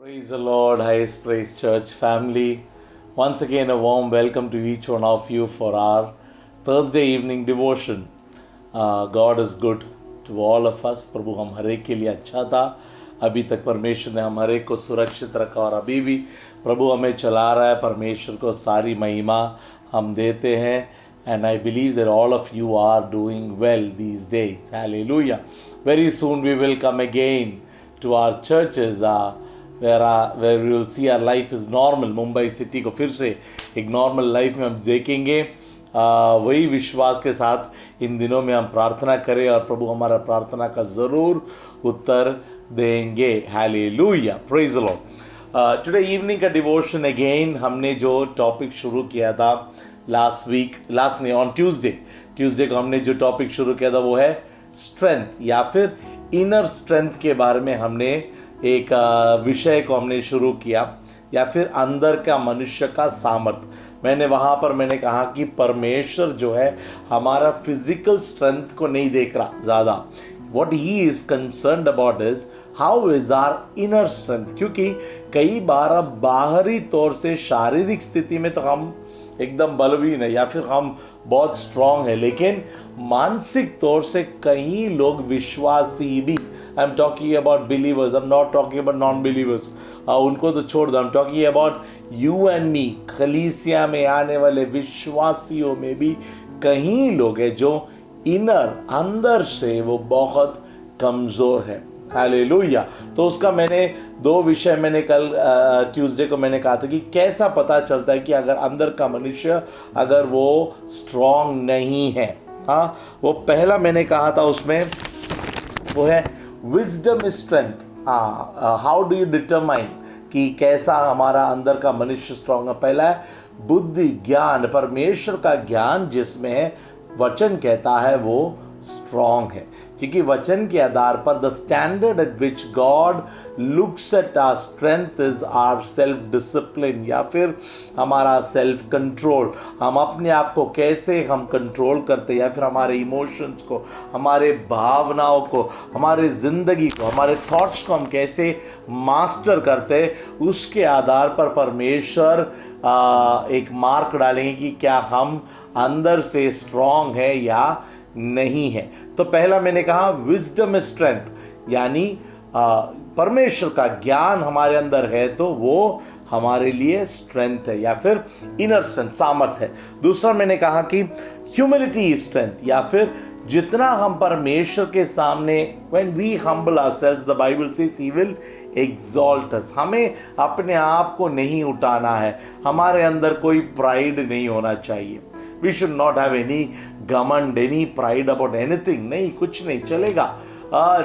Praise the Lord, highest praise church family. Once again, a warm welcome to each one of you for our Thursday evening devotion. God is good to all of us. प्रभु हम हर एक के लिए अच्छा था. अभी तक परमेश्वर ने हम हर एक को सुरक्षित रखा और अभी भी प्रभु हमें चला रहा है. परमेश्वर को सारी महिमा हम देते हैं. And I believe that all of you are doing well these days. Hallelujah. Very soon we will come again to our churches. where we will see our life is normal. Mumbai city को फिर से एक normal life में हम देखेंगे. वही विश्वास के साथ इन दिनों में हम प्रार्थना करें और प्रभु हमारा प्रार्थना का ज़रूर उत्तर देंगे. Hallelujah, praise the Lord. Today evening का डिवोशन अगेन हमने जो टॉपिक शुरू किया था ऑन ट्यूसडे को हमने जो टॉपिक शुरू किया था वो है स्ट्रेंथ या फिर इनर स्ट्रेंथ के बारे में हमने एक विषय को हमने शुरू किया या फिर अंदर का मनुष्य का सामर्थ्य. मैंने कहा कि परमेश्वर जो है हमारा फिजिकल स्ट्रेंथ को नहीं देख रहा ज़्यादा. What he is concerned about is how is our inner strength. क्योंकि कई बार हम बाहरी तौर से शारीरिक स्थिति में तो हम एकदम बलवीन है या फिर हम बहुत स्ट्रांग है, लेकिन मानसिक तौर से कई लोग विश्वासी भी, I am talking about believers, I am not talking about non believers, उनको तो छोड़ दो. I am talking about you and मी. कलीसिया में आने वाले विश्वासियों में भी कई लोग हैं जो इनर अंदर से वो बहुत कमज़ोर है. हालेलुया. तो उसका मैंने दो विषय कल ट्यूसडे को मैंने कहा था कि कैसा पता चलता है कि अगर अंदर का मनुष्य अगर वो स्ट्रांग नहीं है. हाँ, वो पहला मैंने कहा था उसमें वो है wisdom strength. How do you determine कि कैसा हमारा अंदर का मनुष्य स्ट्रांग है. पहला है बुद्धि ज्ञान. परमेश्वर का ज्ञान जिसमें वचन कहता है वो स्ट्रांग है, क्योंकि वचन के आधार पर the standard at which God looks at our strength is our self discipline या फिर हमारा सेल्फ कंट्रोल. हम अपने आप को कैसे हम कंट्रोल करते या फिर हमारे इमोशंस को, हमारे भावनाओं को, हमारे ज़िंदगी को, हमारे थॉट्स को हम कैसे मास्टर करते, उसके आधार पर परमेश्वर एक मार्क डालेंगे कि क्या हम अंदर से स्ट्रांग है या नहीं है. तो पहला मैंने कहा विजडम स्ट्रेंथ, यानी परमेश्वर का ज्ञान हमारे अंदर है तो वो हमारे लिए स्ट्रेंथ है या फिर इनर स्ट्रेंथ सामर्थ्य है. दूसरा मैंने कहा कि ह्यूमिलिटी स्ट्रेंथ या फिर जितना हम परमेश्वर के सामने when we humble ourselves, the Bible says he will exalt us. हमें अपने आप को नहीं उठाना है. हमारे अंदर कोई प्राइड नहीं होना चाहिए. We should not have any घमंड, any pride about anything. नहीं, कुछ नहीं चलेगा.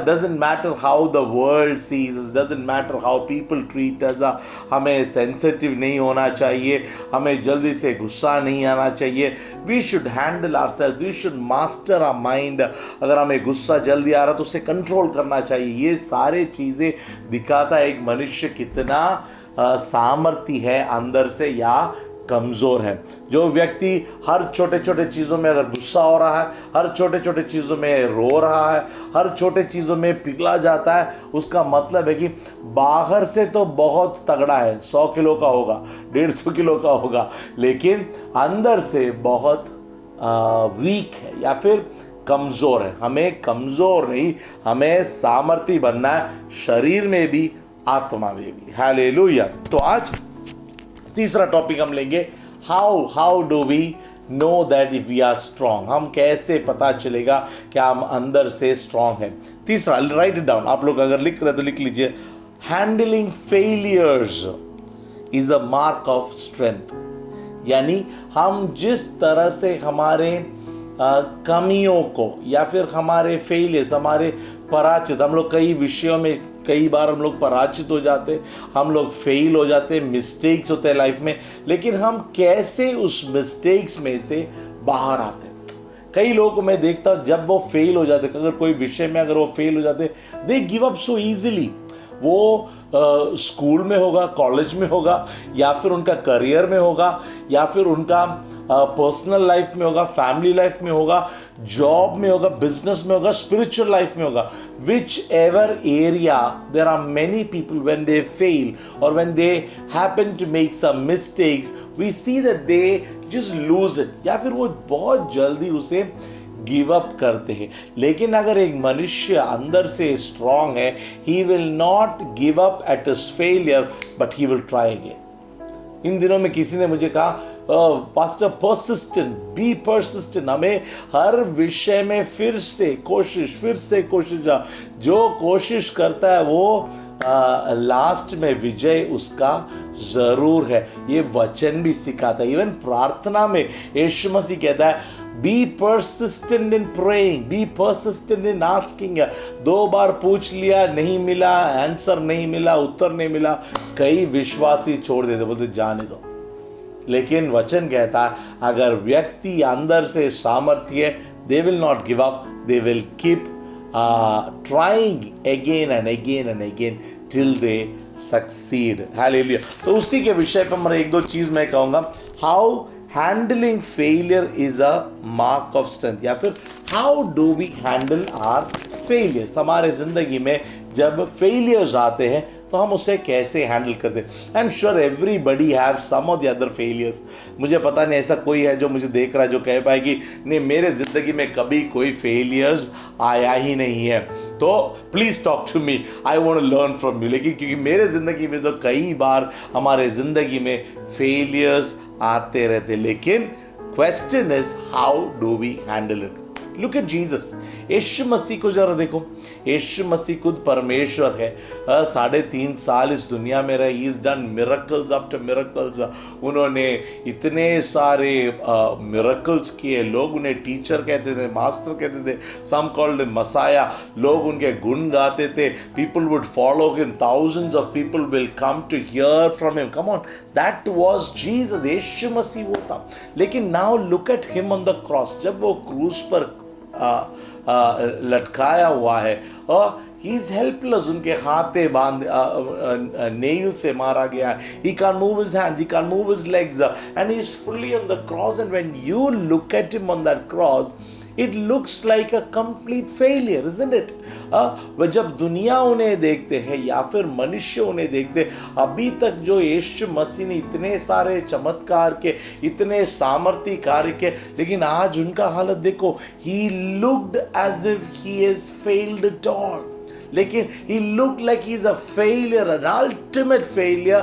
Doesn't matter how the world sees us, doesn't matter how people treat us. हमें सेंसिटिव नहीं होना चाहिए, हमें जल्दी से गुस्सा नहीं आना चाहिए. We should handle ourselves, we should master our mind. अगर हमें गुस्सा जल्दी आ रहा तो उसे कंट्रोल करना चाहिए. ये सारे चीज़ें दिखाता है एक मनुष्य कितना सामर्थ्य है अंदर से या कमज़ोर है. जो व्यक्ति हर छोटे छोटे चीज़ों में अगर गुस्सा हो रहा है, हर छोटे छोटे चीज़ों में रो रहा है, हर छोटे चीज़ों में पिघला जाता है, उसका मतलब है कि बाहर से तो बहुत तगड़ा है, 100 किलो का होगा, 150 किलो का होगा, लेकिन अंदर से बहुत वीक है या फिर कमज़ोर है. हमें कमज़ोर नहीं, हमें सामर्थ्य बनना है, शरीर में भी आत्मा में भी. हालेलुया. तो आज तीसरा टॉपिक हम लेंगे how do we know that if we are strong. हम कैसे पता चलेगा कि हम अंदर से स्ट्रांग है. तीसरा, राइट इट डाउन. आप लोग अगर लिख रहे तो लिख लीजिए. Handling failures is a mark of strength. यानी हम जिस तरह से हमारे कमियों को या फिर हमारे फेलियर्स, हमारे पराजित, हम लोग कई विषयों में कई बार हम लोग पराजित हो जाते, हम लोग फेल हो जाते, मिस्टेक्स होते हैं लाइफ में, लेकिन हम कैसे उस मिस्टेक्स में से बाहर आते हैं. कई लोगों को मैं देखता हूँ जब वो फेल हो जाते, अगर कोई विषय में अगर वो फेल हो जाते, they give up so easily. वो स्कूल में होगा, कॉलेज में होगा, या फिर उनका करियर में होगा, या फिर उनका पर्सनल लाइफ में होगा, फैमिली लाइफ में होगा, जॉब में होगा, बिजनेस में होगा, स्पिरिचुअल लाइफ में होगा. Whichever area there are many people when they fail और when they happen to make some mistakes, we see that they just lose it, या फिर वो बहुत जल्दी उसे गिव अप करते हैं. लेकिन अगर एक मनुष्य अंदर से स्ट्रांग है, he will not give up at his failure but he will try again. इन दिनों में किसी ने मुझे कहा, पास्टर परसिस्टेंट, बी परसिस्टेंट, हमें हर विषय में फिर से कोशिश. जो कोशिश करता है वो लास्ट में विजय उसका जरूर है. ये वचन भी सिखाता है. इवन प्रार्थना में यीशु मसीह कहता है, be persistent in praying, be persistent in asking. 2 बार पूछ लिया, नहीं मिला, आंसर नहीं मिला, उत्तर नहीं मिला, कई विश्वासी छोड़ देते, बोलते जाने दो. लेकिन वचन कहता है, अगर व्यक्ति अंदर से सामर्थ्य है, they will not give up, they will keep trying again and again and again till they succeed. Hallelujah. तो उसी के विषय पर मैं 1-2 चीज मैं कहूंगा. How handling failure is a mark of strength, या फिर how do we handle our failures. हमारे जिंदगी में जब फेलियर्स आते हैं तो हम उसे कैसे हैंडल करते हैं. I am sure everybody have some of the other failures. मुझे पता नहीं ऐसा कोई है जो मुझे देख रहा है जो कह पाए कि नहीं, मेरे जिंदगी में कभी कोई फेलियर्स आया ही नहीं है. तो please talk to me, I want to learn from you. लेकिन क्योंकि मेरे जिंदगी में तो कई बार हमारे जिंदगी में फेलियर्स आते रहते, लेकिन question is how do we handle it. Look at Jesus. यीशु मसीह को जरा देखो. यीशु मसीह खुद परमेश्वर है. 3.5 साल इस दुनिया में रहे. He is done miracles after miracles. उन्होंने इतने सारे मिरेकल्स किए. लोग उन्हें टीचर कहते थे, मास्टर कहते थे, सम कॉल्ड मसाया. लोग उनके गुण गाते थे. People would follow him. Thousands of people will come to hear from him. Come on, that was Jesus. यीशु मसीह वो था. लेकिन now look at him on the cross. जब वो क्रूस पर लटकाया हुआ है और ही इज हेल्पलेस. उनके हाथे बांध नेल से मारा गया. He can move his hands, he can move his legs, and he is fully on the cross. And when you look at him on that cross, it looks like a complete failure, isn't it? वह जब दुनिया उन्हें देखते हैं या फिर मनुष्य उन्हें देखते, अभी तक जो यीशु मसीह ने इतने सारे चमत्कार के, इतने सामर्थ्य कार्य के, लेकिन आज उनका हालत देखो. he looked as if he has failed at all. लेकिन he looked like he is a failure, an ultimate failure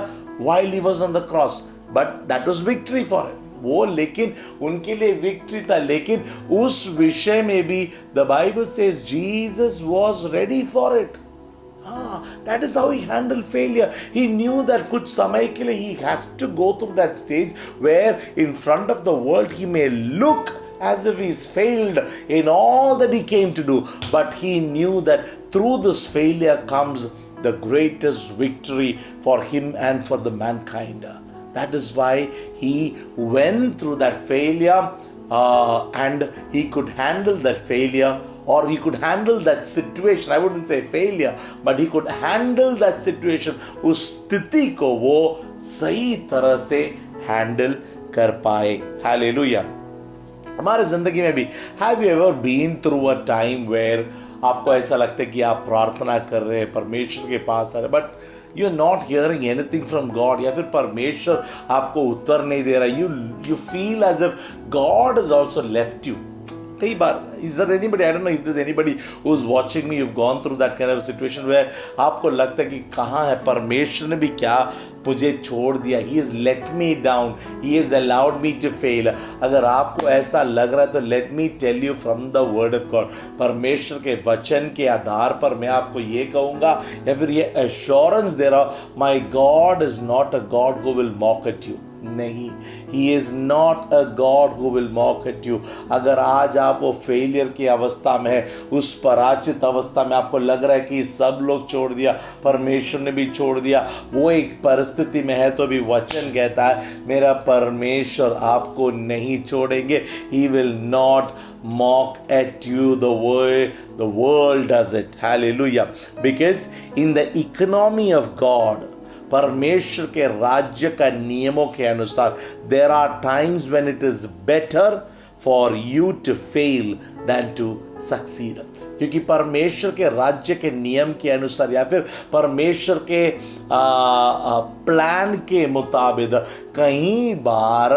while he was on the cross. But that was victory for him. वो लेकिन उनके लिए victory था. लेकिन उस विषय में भी the Bible says Jesus was ready for it. That is how he handle failure. He knew that कुछ समय के लिए he has to go through that stage where in front of the world he may look as if he's failed in all that he came to do, but he knew that through this failure comes the greatest victory for him and for the mankind. That is why he went through that failure and he could handle that failure, or he could handle that situation. I wouldn't say failure, but he could handle that situation. उस स्थिति को वो सही तरह से handle कर पाए. Hallelujah. हमारे जिंदगी में भी have you ever been through a time where आपको ऐसा लगता है कि आप प्रार्थना कर रहे हैं, परमेश्वर के पास आ रहे, but you are not hearing anything from God, या फिर परमेश्वर आपको उत्तर नहीं दे रहा. You feel as if God is also left you. कई बार is there anybody, I don't know if there is anybody who is watching me, you have gone through that kind of situation where आपको लगता है कि कहाँ है परमेश्वर ने भी क्या मुझे छोड़ दिया. He is let me down, he is allowed me to fail. अगर आपको ऐसा लग रहा है तो let me tell you from the word of God, परमेश्वर के वचन के आधार पर मैं आपको ये कहूँगा, या फिर ये एश्योरेंस दे रहा हूँ, my God is not a God who will mock at you. नहीं, he is not a God who will mock at you. अगर आज आप वो फेलियर की अवस्था में है, उस पराजित अवस्था में आपको लग रहा है कि सब लोग छोड़ दिया, परमेश्वर ने भी छोड़ दिया, वो एक परिस्थिति में है, तो भी वचन कहता है मेरा परमेश्वर आपको नहीं छोड़ेंगे. ही will not mock at you the way the world does it. Hallelujah. Because in the economy of God, परमेश्वर के राज्य का नियमों के अनुसार there are times when it is better for you to fail than to succeed. क्योंकि परमेश्वर के राज्य के नियम के अनुसार या फिर परमेश्वर के प्लान के मुताबिक कई बार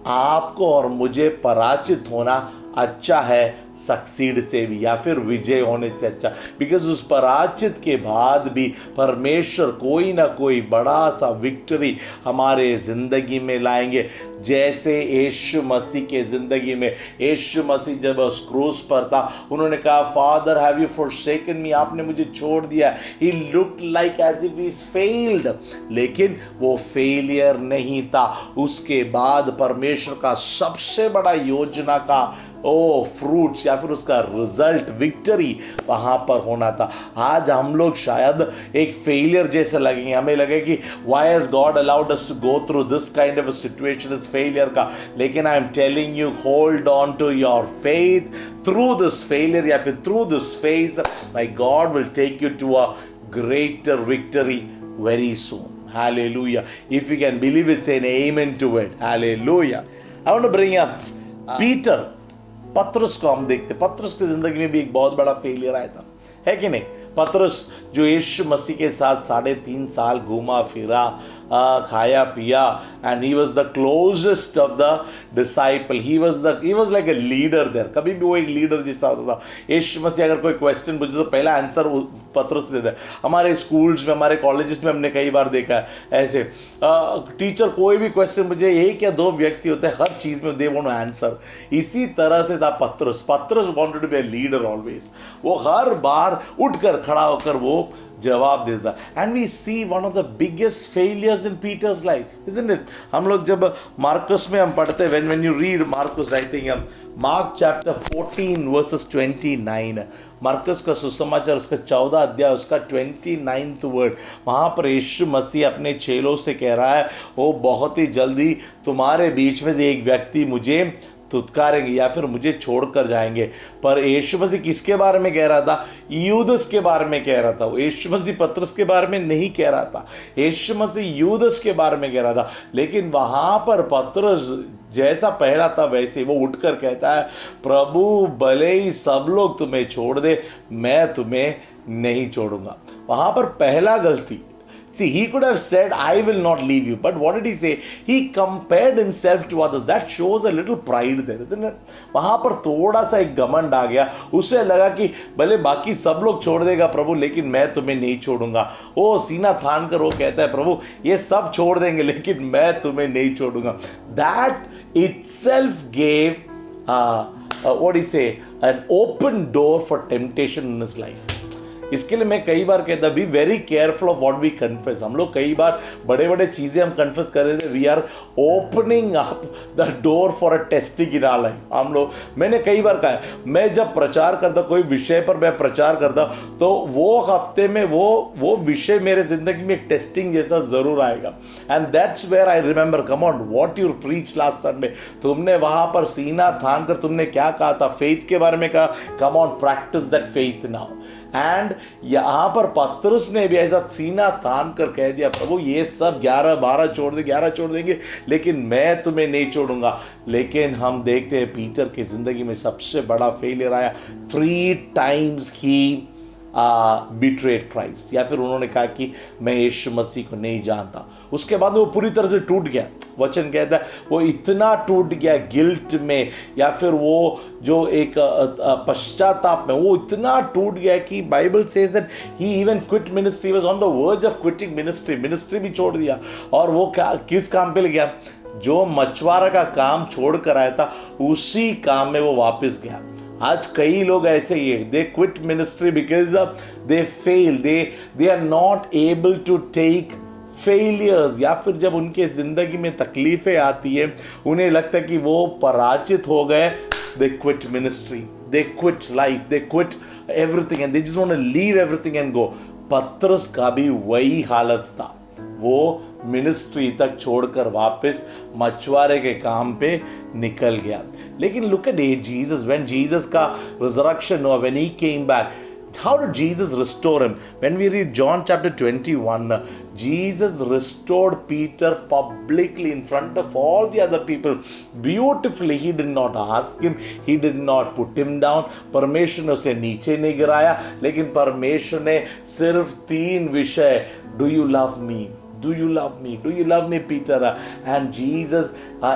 आपको और मुझे पराजित होना अच्छा है सक्सीड से भी, या फिर विजय होने से अच्छा। बिकॉज उस पराजित के बाद भी परमेश्वर कोई ना कोई बड़ा सा विक्ट्री हमारे ज़िंदगी में लाएंगे। जैसे यीशु मसीह के ज़िंदगी में, यीशु मसीह जब उस क्रूस पर था, उन्होंने कहा, father have you forsaken me, आपने मुझे छोड़ दिया। He looked like as if he is failed, लेकिन वो फेलियर नहीं था। उसके बाद परमेश्वर का सबसे बड़ा योजना का फ्रूट्स या फिर उसका रिजल्ट, विक्ट्री वहाँ पर होना था। आज हम लोग शायद एक फेलियर जैसे लगेंगे, हमें लगे कि why has God allowed us to go through this kind of a situation, इस फेलियर का। लेकिन I am telling you, hold on to your faith through this failure या फिर through this phase, my God will take you to a greater victory very soon. Hallelujah. If you can believe it, say an amen to it. Hallelujah. I want to bring up Peter. पतरस को हम देखते, पतरस की जिंदगी में भी एक बहुत बड़ा फेलियर आया था, है कि नहीं? पतरस जो यीशु मसीह के साथ 3.5 साल घूमा फिरा, खाया पिया, and he was the closest of the disciple, he was like a leader there. कभी भी वो एक लीडर जैसा होता था। यीशु मसीह अगर कोई क्वेश्चन पूछे तो पहला आंसर पतरस देता है। हमारे स्कूल्स में, हमारे कॉलेजेस में हमने कई बार देखा है ऐसे, टीचर कोई भी क्वेश्चन पूछे, 1 या 2 व्यक्ति होते हैं हर चीज़ में, दे वांट टू आंसर। इसी तरह से था Patras wanted to be a leader always. वो हर बार उठकर खड़ा होकर वो जवाब देता। And we see one of the biggest failures in Peter's life, isn't it? हम लोग जब मार्कस में हम पढ़ते हैं, when you read Mark's, writing Mark chapter 14 verses 29, Mark's का सुसमाचार उसका 14 अध्याय उसका 29th वर्ड, वहाँ पर यीशु मसीह अपने चेलों से कह रहा है, वो बहुत ही जल्दी तुम्हारे बीच में से एक व्यक्ति मुझे तुत्कारेंगे या फिर मुझे छोड़कर जाएंगे। पर यीशु मसीह किसके बारे में कह रहा था? यूदस के बारे में कह रहा था। यीशु मसीह पतरस के बारे में नहीं कह रहा था, यीशु मसीह यूदस के बारे में कह रहा था। लेकिन वहाँ पर पतरस जैसा पहला था वैसे वो उठकर कहता है, प्रभु भले ही सब लोग तुम्हें छोड़ दे, मैं तुम्हें नहीं छोड़ूंगा। वहाँ पर पहला गलती, see, he could have said, I will not leave you. But what did he say? He compared himself to others. That shows a little pride there, isn't it? वहाँ पर थोड़ा सा एक घमंड आ गया। उसे लगा कि भले बाकी सब लोग छोड़ देगा प्रभु, लेकिन मैं तुम्हें नहीं छोड़ूंगा। वो सीना थान कर वो कहता है, प्रभु ये सब छोड़ देंगे लेकिन मैं तुम्हें नहीं छोड़ूंगा। That itself gave, what do you say, an open door for temptation in his life. इसके लिए मैं कई बार कहता, be very careful of what we confess. हम लोग कई बार बड़े बड़े चीज़ें हम कन्फेस कर रहे थे, we are opening up the door for a testing in our life. हम लोग, मैंने कई बार कहा है, मैं जब प्रचार करता, कोई विषय पर मैं प्रचार करता, तो वो हफ्ते में वो विषय मेरे जिंदगी में एक टेस्टिंग जैसा जरूर आएगा। And that's where I remember, come on, what you preach last Sunday. तुमने वहाँ पर सीना थान कर तुमने क्या कहा था? फेथ के बारे में कहा। Come on, practice that faith now. And यहाँ पर पतरस ने भी ऐसा सीना तान कर कह दिया, प्रभु ये सब 11 छोड़ देंगे लेकिन मैं तुम्हें नहीं छोड़ूंगा। लेकिन हम देखते हैं पीटर की जिंदगी में सबसे बड़ा फेलियर आया। 3 times ही बिट्रेड क्राइस्ट, या फिर उन्होंने कहा कि मैं यीशु मसीह को नहीं जानता। उसके बाद वो पूरी तरह से टूट गया। वचन कहता है वो इतना टूट गया गिल्ट में, या फिर वो जो एक पश्चाताप में, वो इतना टूट गया कि Bible says that he even quit ministry, was on the verge of quitting ministry भी छोड़ दिया। और वो क्या, किस काम पे लग गया? जो मछुआरा का काम छोड़ कर आया था उसी काम में वो वापस गया। आज कई लोग ऐसे ही है, they quit ministry because they fail, they are not able to take failures, या फिर जब उनके जिंदगी में तकलीफें आती है, उन्हें लगता है कि वो पराजित हो गए, they quit ministry, they quit life, they quit everything and they just want to leave everything and go. पतरस का भी वही हालत था, वो मिनिस्ट्री तक छोड़कर वापस मछुआरे के काम पे निकल गया। लेकिन look at Jesus, when Jesus का रिजरेक्शन हुआ, when he came back, How did Jesus restore him? When we read John chapter 21, Jesus restored Peter publicly in front of all the other people. Beautifully, he did not ask him, he did not put him down. परमेश्वर ने उसे नीचे नहीं गिराया, लेकिन परमेश्वर ने सिर्फ 3 विषय, do you love me? Do you love me? Do you love me, Peter? And Jesus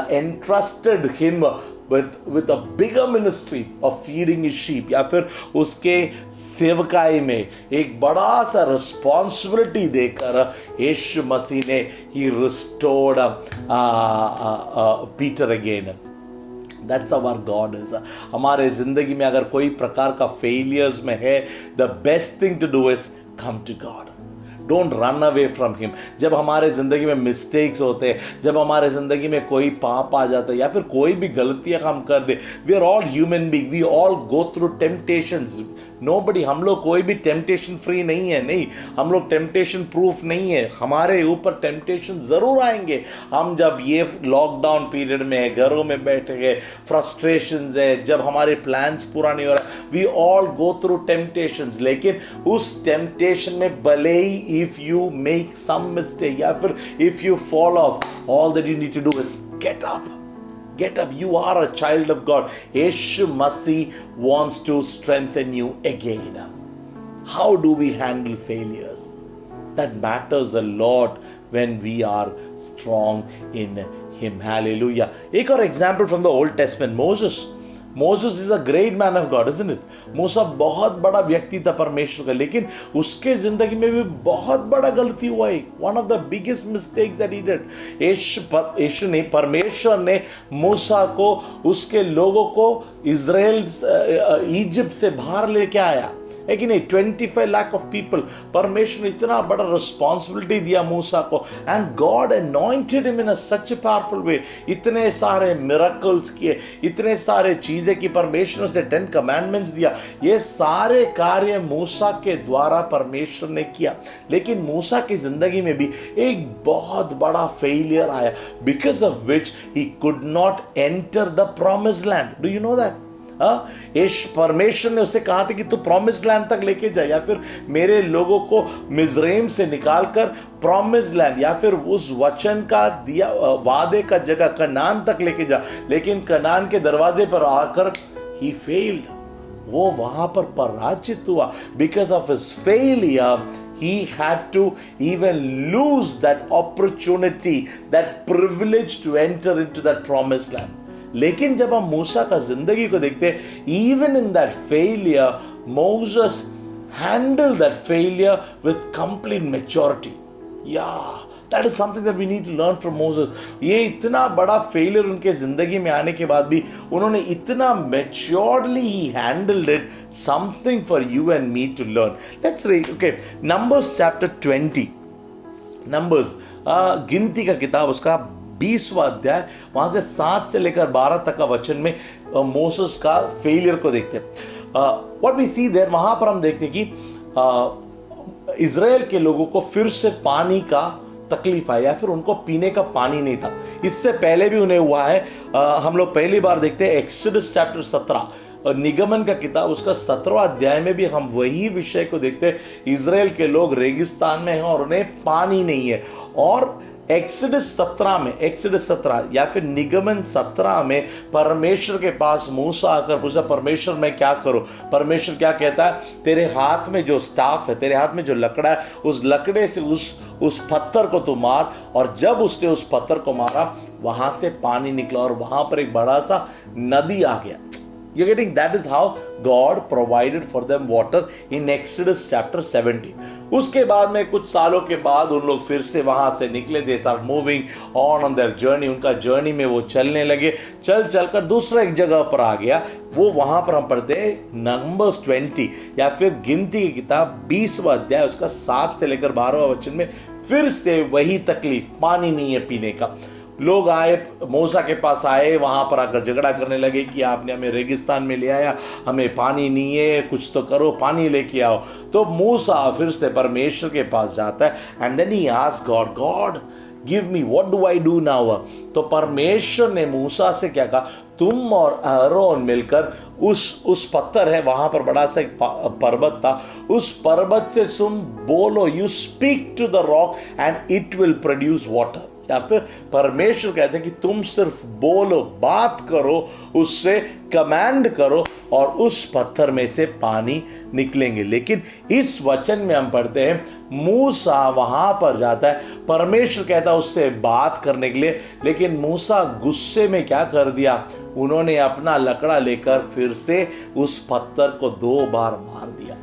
entrusted him with a bigger ministry of feeding his sheep, या फिर उसके सेवकाई में एक बड़ा सा रिस्पॉन्सिबिलिटी देकर यीशु मसीह ने ही restored Peter again. That's how our God is. हमारे ज़िंदगी में अगर कोई प्रकार का फेलियर्स में है, the best thing to do is come to God. Don't run away from him. जब हमारे ज़िंदगी में मिस्टेक्स होते हैं, जब हमारे ज़िंदगी में कोई पाप आ जाता है या फिर कोई भी गलतियाँ हम कर दे, we are all human being, we all go through temptations. Nobody, हम लोग कोई भी टेम्पटेशन फ्री नहीं है. नहीं, हम लोग टेम्पटेशन प्रूफ नहीं है. हमारे ऊपर टेम्पटेशन ज़रूर आएंगे. हम जब ये लॉकडाउन पीरियड में है, घरों में बैठे हैं, फ्रस्ट्रेशंस है, जब हमारे प्लान्स पूरा नहीं हो रहा, we all go through temptations. लेकिन उस टेम्पटेशन में भले ही if you make some mistake, या फिर if you fall off, all that you need to do is get up. Get up. You are a child of God. Yeshu Masih wants to strengthen you again. How do we handle failures? That matters a lot when we are strong in Him. Hallelujah. एक और example from the Old Testament, Moses is a great man of God, isn't it? मूसा बहुत बड़ा व्यक्ति था परमेश्वर का, लेकिन उसके जिंदगी में भी बहुत बड़ा गलती हुआ है. One of the biggest mistakes that he did. परमेश्वर ने मूसा को, उसके लोगों को इजिप्ट से बाहर लेके आया, है कि नहीं? 25 लाख ऑफ पीपल. परमेश्वर ने इतना बड़ा रिस्पॉन्सिबिलिटी दिया मूसा को, and God anointed him in such a powerful वे. इतने सारे मिरेकल्स किए, इतने सारे चीजें की. परमेश्वर ने 10 कमांडमेंट्स दिया. ये सारे कार्य मूसा के द्वारा परमेश्वर ने किया. लेकिन मूसा की जिंदगी में भी एक बहुत बड़ा फेलियर आया, because of which he could not enter the promised land. Do you know that? परमेश्वर ने उसे कहा था कि तू प्रॉमिस लैंड तक लेके जा, या फिर मेरे लोगों को मिज़रेम से निकालकर प्रॉमिस लैंड या फिर उस वचन का दिया वादे का जगह कनान तक लेके जा. लेकिन कनान के दरवाजे पर आकर ही फेल्ड. वो वहां पर पराजित हुआ. Because of his failure he had to even lose that opportunity, that privilege to enter into that promised land. लेकिन जब हम मूसा का जिंदगी को देखते हैं, even in that failure Moses handled that failure with complete maturity. या that is something that we need to learn from Moses. ये इतना बड़ा फेलियर उनके जिंदगी में आने के बाद भी उन्होंने इतना मैच्योर्डली ही handled it. Something for you and me to learn. Let's read, okay, numbers chapter 20. Numbers गिनती का किताब, उसका 20वां अध्याय, वहां से 7 से लेकर 12 तक का वचन में मोसेस का फेलियर को देखते हैं. व्हाट वी सी देयर, वहां पर हम देखते हैं कि इजराइल के लोगों को फिर से पानी का तकलीफ आया, या फिर उनको पीने का पानी नहीं था. इससे पहले भी उन्हें हुआ है. हम लोग पहली बार देखते हैं एक्सोडस चैप्टर 17, निगमन का किताब, उसका 17वां अध्याय में भी हम वही विषय को देखते हैं. इजराइल के लोग रेगिस्तान में हैं और उन्हें पानी नहीं है. और एक्सोडस 17 या फिर निगमन 17 में परमेश्वर के पास मूसा आकर पूछा, परमेश्वर मैं क्या करूं? परमेश्वर क्या कहता है? तेरे हाथ में जो स्टाफ है, तेरे हाथ में जो लकड़ा है, उस लकड़े से उस पत्थर को तू मार. और जब उसने उस पत्थर को मारा, वहां से पानी निकला और वहां पर एक बड़ा सा नदी आ गया. You're getting? That is how God provided for them water in Exodus chapter 17. उसके बाद में कुछ सालों के बाद उन लोग फिर से वहां से निकले. They start moving on their journey. उनका जर्नी में वो चलने लगे. चलकर दूसरा एक जगह पर आ गया. वो वहां पर हम पढ़ते हैं नंबर्स 20 या फिर गिनती की किताब 20वां अध्याय, उसका 7 से लेकर 12वां वचन में फिर से वही तकलीफ, पानी नहीं है पीने का. लोग आए, मूसा के पास आए, वहाँ पर आकर झगड़ा करने लगे कि आपने हमें रेगिस्तान में ले आया, हमें पानी नहीं है, कुछ तो करो, पानी लेके आओ. तो मूसा फिर से परमेश्वर के पास जाता है, and then he asked God, give me, what do I do now? तो परमेश्वर ने मूसा से क्या कहा, तुम और आरोन मिलकर उस पत्थर है वहां पर बड़ा सा एक पर्वत था, उस पर्वत से तुम बोलो, you speak to the rock and it will produce water. या फिर परमेश्वर कहते हैं कि तुम सिर्फ बोलो, बात करो, उससे कमांड करो और उस पत्थर में से पानी निकलेंगे। लेकिन इस वचन में हम पढ़ते हैं मूसा वहां पर जाता है, परमेश्वर कहता है उससे बात करने के लिए, लेकिन मूसा गुस्से में क्या कर दिया, उन्होंने अपना लकड़ा लेकर फिर से उस पत्थर को 2 बार मार दिया।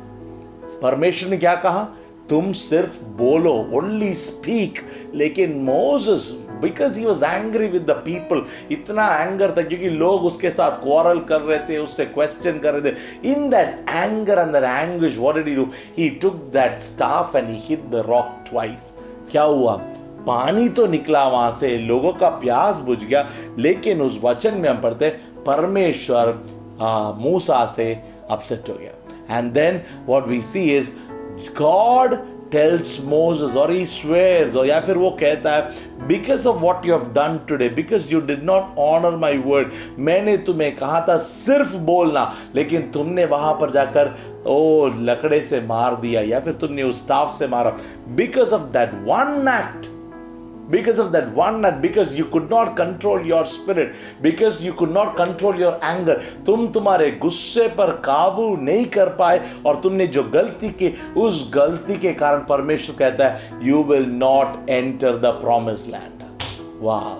परमेश्वर ने क्या कहा, तुम सिर्फ बोलो, ओनली स्पीक। लेकिन Moses, because he was angry with the people, इतना एंगर था क्योंकि लोग उसके साथ क्वारल कर रहे थे, उससे क्वेश्चन कर रहे थे। In that anger and that anguish what did he do, he took that staff and he hit the rock twice. क्या हुआ, पानी तो निकला वहां से, लोगों का प्यास बुझ गया, लेकिन उस वचन में हम पढ़ते परमेश्वर मूसा से अपसेट हो गया। And then what we see is God tells Moses, or he swears, or या फिर वो कहता है, because of what you have done today, because you did not honor my word, मैंने तुम्हें कहा था सिर्फ बोलना, लेकिन तुमने वहां पर जाकर लकड़े से मार दिया, या फिर तुमने उस स्टाफ से मारा। because of that one act, because you could not control your spirit, because you could not control your anger, तुम तुम्हारे गुस्से पर काबू नहीं कर पाए और तुमने जो गलती की, उस गलती के कारण परमेश्वर कहता है you will not enter the promised land। वाह,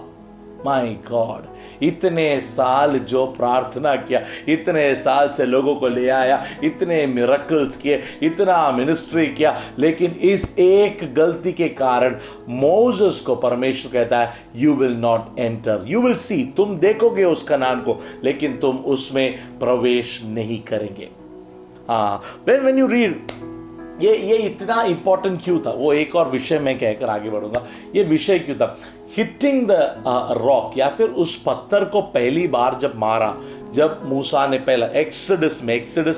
माय गॉड, इतने साल जो प्रार्थना किया, इतने साल से लोगों को ले आया, इतने मिरेकल्स किए, इतना मिनिस्ट्री किया, लेकिन इस एक गलती के कारण मोसेस को परमेश्वर कहता है you will not enter, you will see, तुम देखोगे उस कनान को, लेकिन तुम उसमें प्रवेश नहीं करेंगे। व्हेन यू रीड, ये इतना इंपॉर्टेंट क्यों था, वो एक और विषय मैं कहकर आगे बढ़ूंगा। ये विषय क्यों था, हिटिंग द रॉक, या फिर उस पत्थर को पहली बार जब मारा, जब मूसा ने पहला एक्सोडस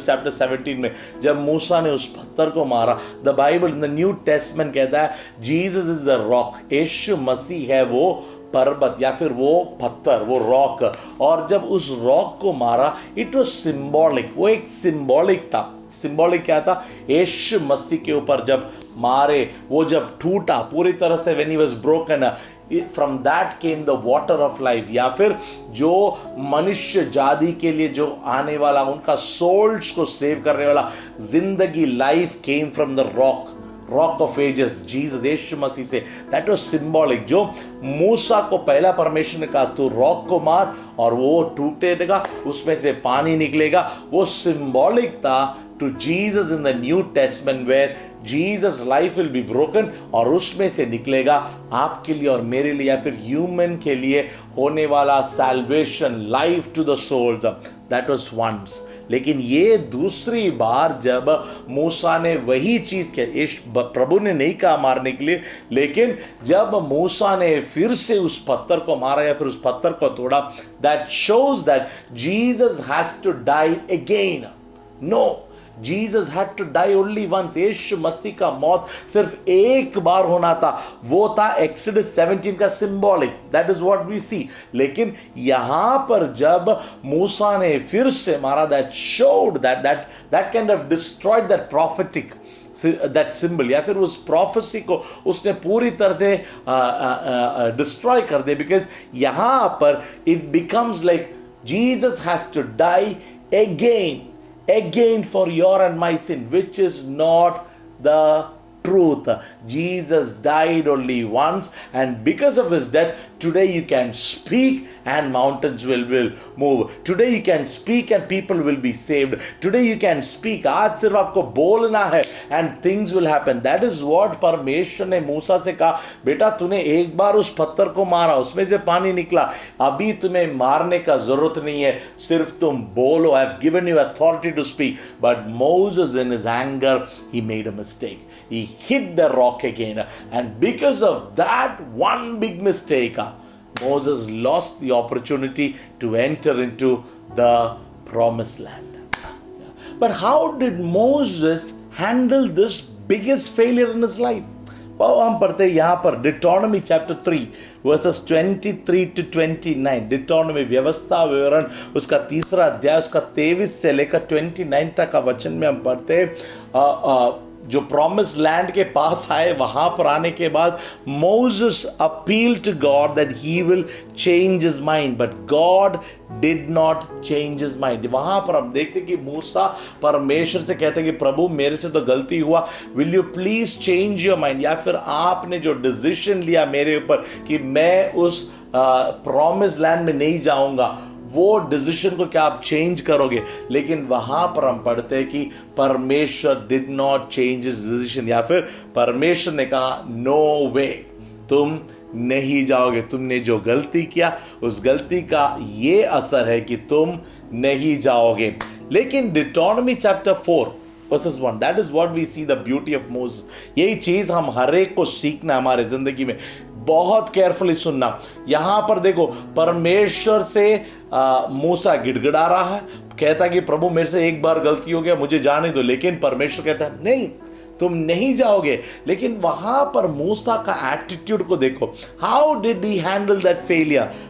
चैप्टर 17 में जब मूसा ने उस पत्थर को मारा, the Bible in the New testament कहता है जीसस इज द रॉक, यीशु मसीह है वो पर्वत या फिर वो पत्थर, वो रॉक। और जब उस रॉक को मारा, इट वाज सिंबॉलिक, वो एक सिंबॉलिक था। सिंबॉलिक क्या था, यीशु मसीह के ऊपर जब मारे, वो जब टूटा पूरी तरह से, when he was broken, from that came the water of life, या फिर जो मनुष्य जाति के लिए जो आने वाला, उनका सोल्स को सेव करने वाला जिंदगी, life came from the rock of ages, Jesus, यीशु मसीह से। That was symbolic. जो मूसा को पहला परमेश्वर ने कहा तू रॉक को मार और वो टूटेगा, उसमें से पानी निकलेगा, वो सिंबॉलिक था to Jesus in the New Testament, where Jesus life will be broken और उसमें से निकलेगा आपके लिए और मेरे लिए, या फिर ह्यूमन के लिए होने वाला salvation, life to the souls. That was once. लेकिन ये दूसरी बार जब मूसा ने वही चीज किया, प्रभु ने नहीं कहा मारने के लिए, लेकिन जब मूसा ने फिर से उस पत्थर को मारा या फिर उस पत्थर को तोड़ा, that shows that Jesus has to die again. No, Jesus had to die only once. यीशु मसीह का मौत सिर्फ एक बार होना था, वो था एक्सोडस 17 का symbolic, that is what we see. लेकिन यहां पर जब मूसा ने फिर से मारा, that showed that kind of destroyed that prophetic, that symbol, या फिर उस प्रोफेसी को उसने पूरी तरह से डिस्ट्रॉय कर दिया। बिकॉज यहां पर it becomes like Jesus has to die again for your and my sin, which is not the truth. Jesus died only once, and because of his death, today you can speak and mountains will move. Today you can speak and people will be saved. Today you can speak. आज सिर्फ आपको बोलना है and things will happen. That is what परमेश्वर ने मूसा से कहा, बेटा तूने एक बार उस पत्थर को मारा, उसमें से पानी निकला, अभी तुम्हें मारने का जरूरत नहीं है, सिर्फ तुम बोलो। I have given you authority to speak. But Moses in his anger, he made a mistake. He hit the rock again, and because of that one big mistake, Moses lost the opportunity to enter into the promised land. But how did Moses handle this biggest failure in his life? और हम पढ़ते हैं यहाँ पर डिटोनॉमी chapter 3 versus 23 to 29। डिटोनॉमी व्यवस्था विवरण उसका 3रा अध्याय उसका 23 से लेकर 29 तक का वचन में हम पढ़ते हैं। जो प्रॉमिस लैंड के पास आए, वहां पर आने के बाद Moses appeal to God that he will change his mind, but God did not change his mind. वहां पर हम देखते कि मूसा परमेश्वर से कहते हैं कि प्रभु मेरे से तो गलती हुआ, will you please change your mind, या फिर आपने जो डिसीजन लिया मेरे ऊपर कि मैं उस प्रॉमिस लैंड में नहीं जाऊंगा, वो डिसीजन को क्या आप चेंज करोगे। लेकिन वहां पर हम पढ़ते हैं कि परमेश्वर did not change his decision, या फिर परमेश्वर ने कहा नो वे, तुम नहीं जाओगे, तुमने जो गलती किया उस गलती का ये असर है कि तुम नहीं जाओगे। लेकिन डिटोनॉमी chapter 4 verses 1, that is what we see the beauty of Moses। यही चीज हम हर एक को सीखना हमारे जिंदगी में, बहुत केयरफुली सुनना। यहां पर देखो परमेश्वर से मूसा गिड़गिड़ा रहा है, कहता है कि प्रभु मेरे से एक बार गलती हो गया, मुझे जाने दो। लेकिन परमेश्वर कहता है नहीं, तुम नहीं जाओगे। लेकिन वहां पर मूसा का एटीट्यूड को देखो, how did he handle that failure.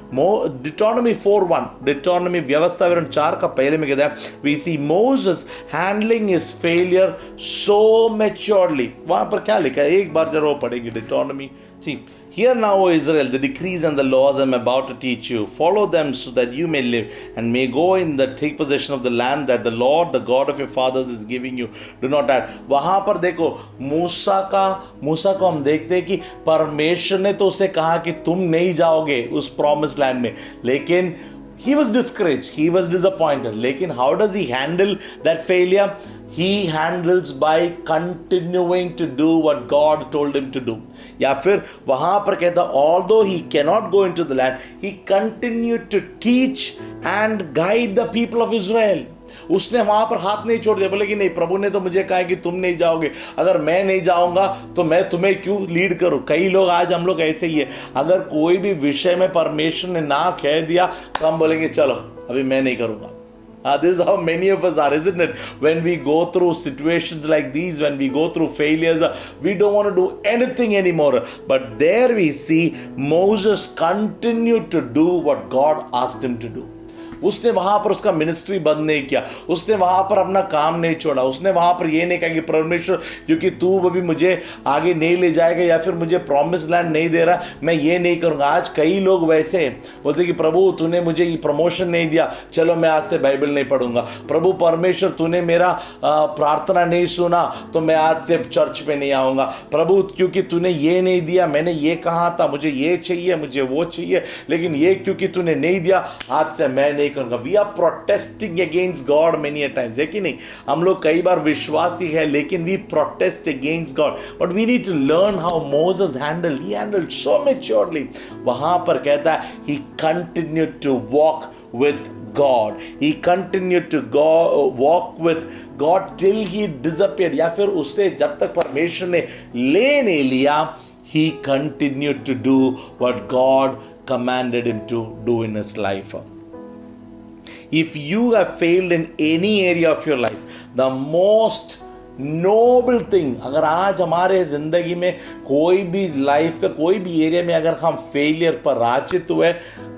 Deuteronomy 4:1, Deuteronomy व्यवस्था विवरण 4 का पहले में कहता है we see Moses handling his failure so maturely. वहां पर क्या लिखा है, एक बार जरूर पढ़ेंगे डिटोनॉमी। सी Hear now, O Israel, the decrees and the laws I am about to teach you. Follow them so that you may live and may go in the take possession of the land that the Lord, the God of your fathers, is giving you. Do not add. वहां पर देखो मूसा को हम देखते हैं कि परमेश्वर ने तो उसे कहा कि तुम नहीं जाओगे उस प्रॉमिस लैंड में, लेकिन he was discouraged, he was disappointed. लेकिन how does he handle that failure? He handles by continuing to do what God told him to do. या फिर वहां पर कहता although he cannot go into the land, he continued to teach and guide the people of Israel. उसने वहां पर हाथ नहीं छोड़ दिया, बोले कि नहीं प्रभु ने तो मुझे कहा कि तुम नहीं जाओगे, अगर मैं नहीं जाऊंगा तो मैं तुम्हें क्यों लीड करूं। कई लोग आज हम लोग ऐसे ही है, अगर कोई भी विषय में परमेश्वर ने ना कह दिया तो हम बोलेंगे चलो अभी मैं नहीं करूंगा। This is how many of us are, isn't it? When we go through situations like these, when we go through failures, we don't want to do anything anymore. But there we see Moses continued to do what God asked him to do. उसने वहां पर उसका ministry बंद नहीं किया, उसने वहां पर अपना काम नहीं छोड़ा, उसने वहां पर ये नहीं कहा कि परमेश्वर क्योंकि तू अभी मुझे आगे नहीं ले जाएगा या फिर मुझे प्रॉमिस लैंड नहीं दे रहा, मैं ये नहीं करूंगा। आज कई लोग वैसे हैं, बोलते कि प्रभु तूने मुझे ये प्रमोशन नहीं दिया, चलो मैं आज से बाइबल नहीं पढ़ूंगा। प्रभु परमेश्वर तूने मेरा प्रार्थना नहीं सुना तो मैं आज से चर्च पे नहीं आऊंगा। प्रभु क्योंकि तूने ये नहीं दिया, मैंने ये कहा था मुझे ये चाहिए, मुझे वो चाहिए, लेकिन ये क्योंकि तूने नहीं दिया आज से मैं नहीं करूंगा। We are protesting against God many a times, है कि नहीं? हम लोग कई बार विश्वासी है लेकिन we protest against God, but we need to learn how Moses handle, he handled so maturely. वहां पर कहता है he continued to walk with God, he continued to walk with God till he disappeared, या फिर उससे जब तक परमेश्वर ने ले नहीं लिया, he continued to do what God commanded him to do in his life. If you have failed in any area of your life, the most noble thing, अगर आज हमारे जिंदगी में कोई भी लाइफ का कोई भी एरिया में अगर हम फेलियर पर राचित हुए,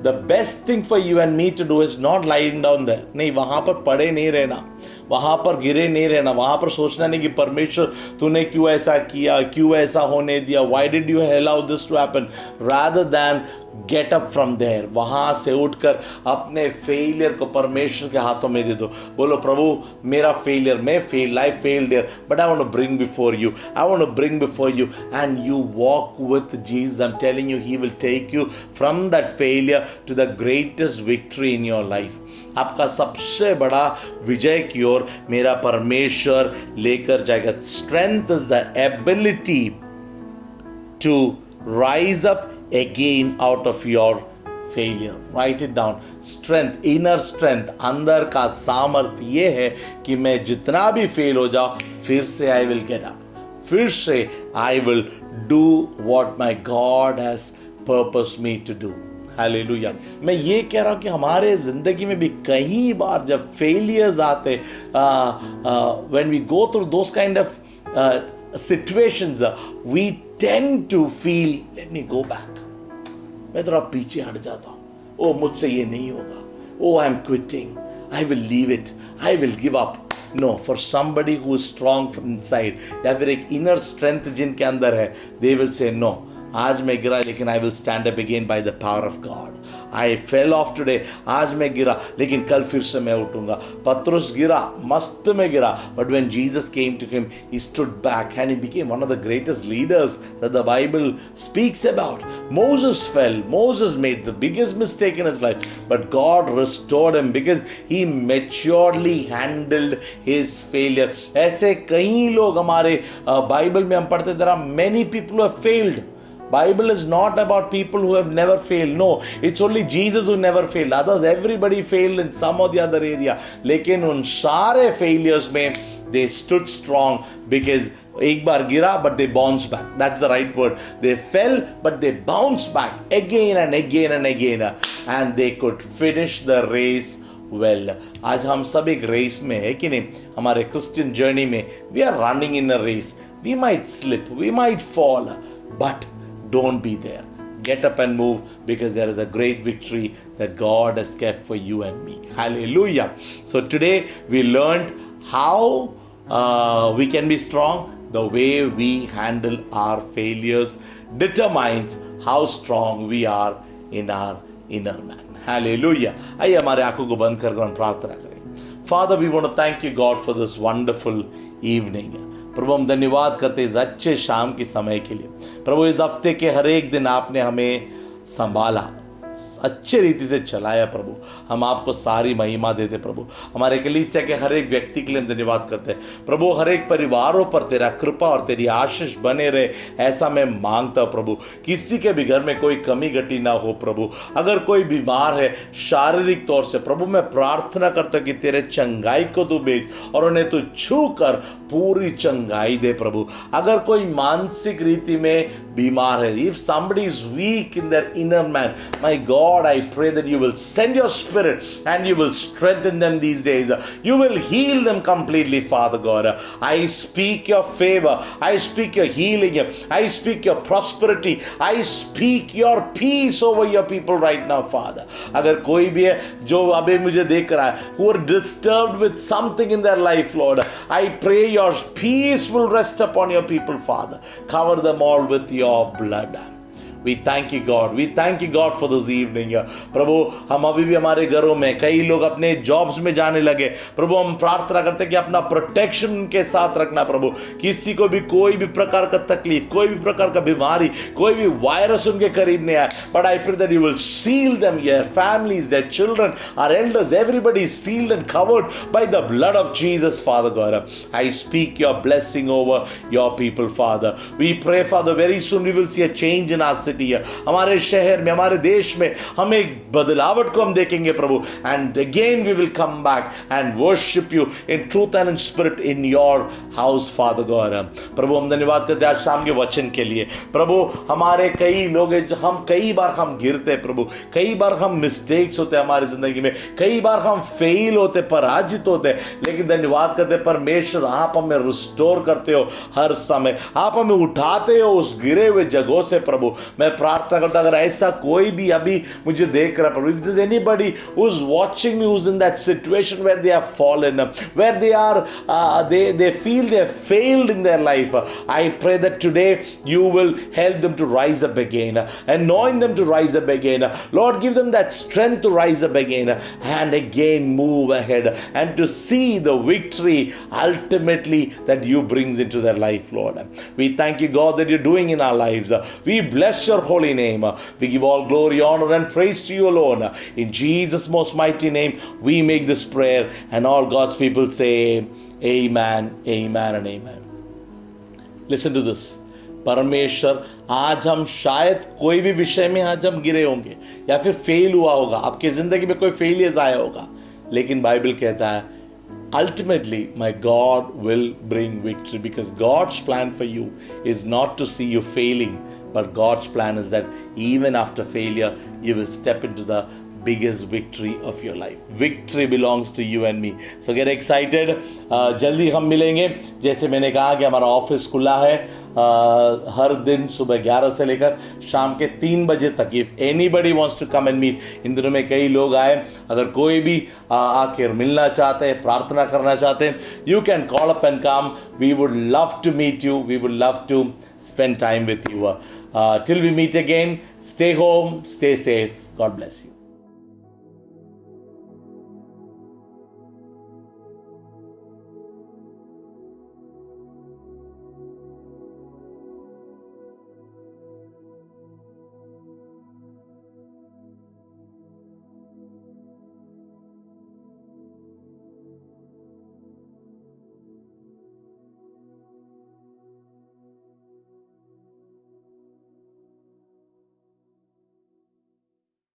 the best thing for you and me to do is not lying down there. नहीं, वहां पर पड़े नहीं रहना, वहां पर गिरे नहीं रहना, वहां पर सोचना नहीं कि परमेश्वर तूने क्यों ऐसा किया, क्यों ऐसा होने दिया, why did you allow this to happen, rather than get up from there. वहां से उठकर अपने फेलियर को परमेश्वर के हाथों में दे दो। बोलो प्रभु मेरा फेलियर, मैं I failed here, but I want to bring before you, I want to bring before you, and you walk with Jesus. I am telling you, he will take you from that failure to the greatest victory in your life. आपका सबसे बड़ा विजय की ओर मेरा परमेश्वर लेकर जाएगा। Strength is the ability to rise up again out of your failure. Write it down. Strength, inner strength, अंदर का सामर्थ्य ये है कि मैं जितना भी फेल हो जाऊं फिर से I will get up, फिर से I will do what my God has purposed me to do. Hallelujah. मैं ये कह रहा हूं कि हमारे जिंदगी में भी कई बार जब फेलियर्स आते, when we go through those kind of situations, we tend to feel, let me go back. मैं थोड़ा पीछे हट जाता हूँ. ओ मुझसे ये नहीं होगा. Oh, I'm quitting. I will leave it. I will give up. No, for somebody who is strong from inside, या फिर एक inner strength जिनके अंदर है, they will say no. आज मैं गिरा लेकिन I will stand up again by the power of God. I fell off today. आज मैं गिरा लेकिन कल फिर से मैं उठूंगा. पतरस गिरा, मस्त में गिरा, but when Jesus came to him, he stood back and he became one of the greatest leaders that the Bible speaks about. Moses fell. Moses made the biggest mistake in his life, but God restored him because he maturely handled his failure. ऐसे कई लोग हमारे Bible में हम पढ़ते, there are many people who have failed. Bible is not about people who have never failed. No, it's only Jesus who never failed. Others, everybody failed in some or the other area. लेकिन उन सारे failures में they stood strong because एक बार गिरा but they bounced back. That's the right word. They fell but they bounced back again and again and again, and they could finish the race well. आज हम सब एक race में है कि नहीं? हमारे क्रिश्चियन जर्नी में we are running in a race. We might slip, we might fall, but don't be there. Get up and move, because there is a great victory that God has kept for you and me. Hallelujah. So today we learned how we can be strong. The way we handle our failures determines how strong we are in our inner man. Hallelujah. आइए हमारे आंखों को बंद कर हम प्रार्थना करें. Father, we want to thank you, God, for this wonderful evening. प्रभु हम धन्यवाद करते इस अच्छे शाम के समय के लिए. प्रभु इस हफ्ते के हर एक दिन आपने हमें संभाला, अच्छे रीति से चलाया. प्रभु हम आपको सारी महिमा देते. प्रभु हमारे कलीसिया के हर एक व्यक्ति के लिए हम धन्यवाद करते हैं. प्रभु हर एक परिवारों पर तेरा कृपा और तेरी आशीष बने रहे, ऐसा मैं मांगता हूं. प्रभु किसी के भी घर में कोई कमी घटी ना हो. प्रभु अगर कोई बीमार है शारीरिक तौर से, प्रभु मैं प्रार्थना करता हूं कि तेरे चंगाई को तू भेज और उन्हें तू छू कर पूरी चंगाई दे. प्रभु अगर कोई मानसिक रीति में बीमार है, if somebody is weak in their inner man, my God, I pray that you will send your spirit and you will strengthen them these days. You will heal them completely, Father God. I speak your favor, I speak your healing, I speak your prosperity, I speak your peace over your people right now, Father. अगर कोई भी है जो अभी मुझे देख रहा है, who are disturbed with something in their life, Lord, I pray your peace will rest upon your people, Father. Cover them all with your blood. We thank you, God. We thank you, God, for this evening. प्रभु हम अभी भी हमारे घरों में कई लोग अपने jobs में जाने लगे. प्रभु हम प्रार्थना करते हैं कि अपना प्रोटेक्शन उनके साथ रखना. प्रभु किसी को भी कोई भी प्रकार का तकलीफ, कोई भी प्रकार का बीमारी, कोई भी वायरस उनके करीब नहीं आए. But I pray that you will seal them, their families, their children, our elders, everybody is sealed and covered by the blood of Jesus, Father God. I speak your blessing over your people, Father. We pray, Father, very soon we will see a change in our city. हमारे शहर में, हमारे देश में हम एक बदलावट को हम देखेंगे प्रभु. And again we will come back and worship you in truth and in spirit in your house, father God. प्रभु हम धन्यवाद करते हैं आज शाम के वचन के लिए. प्रभु हमारे कई लोग हैं, हम कई बार हम गिरते हैं प्रभु, कई बार हम मिस्टेक्स होते हैं हमारी जिंदगी में, कई बार हम फेल होते, पराजित होते, लेकिन धन्यवाद करते हैं परमेश्वर, आप हमें रिस्टोर करते हो हर समय, आप हमें उठाते हो उस गिरे हुए जगहों से. प्रभु मैं प्रार्थना करता अगर ऐसा कोई भी अभी मुझे देख रहा प्रभु, if there is anybody who is watching me, who is in that situation where they have fallen, where they are they feel they have failed in their life, I pray that today you will help them to rise up again, anoint them to rise up again. Lord, give them that strength to rise up again and again move ahead and to see the victory ultimately that you brings into their life, Lord. We thank you, God, that you're doing in our lives. We bless your holy name. We give all glory, honor and praise to you alone. In Jesus' most mighty name we make this prayer, and all God's people say amen, amen and amen. Listen to this. परमेश्वर, आज हम शायद कोई भी विषय में आज हम गिरे होंगे या फिर फेल हुआ होगा, आपकी जिंदगी में कोई फेलियर्स आया होगा, लेकिन बाइबल कहता है ultimately my God will bring victory, because God's plan for you is not to see you failing, but God's plan is that even after failure you will step into the biggest victory of your life. Victory belongs to you and me. So get excited. जल्दी हम मिलेंगे. जैसे मैंने कहा कि हमारा office खुला है हर दिन सुबह 11 से लेकर शाम के 3 बजे तक. If anybody wants to come and meet, इन दिनों में कई लोग आए, अगर कोई भी आकर मिलना चाहते हैं, प्रार्थना करना चाहते हैं, you can call up and come. We would love to meet you. We would love to spend time with you. Till we meet again, stay home, stay safe. God bless you.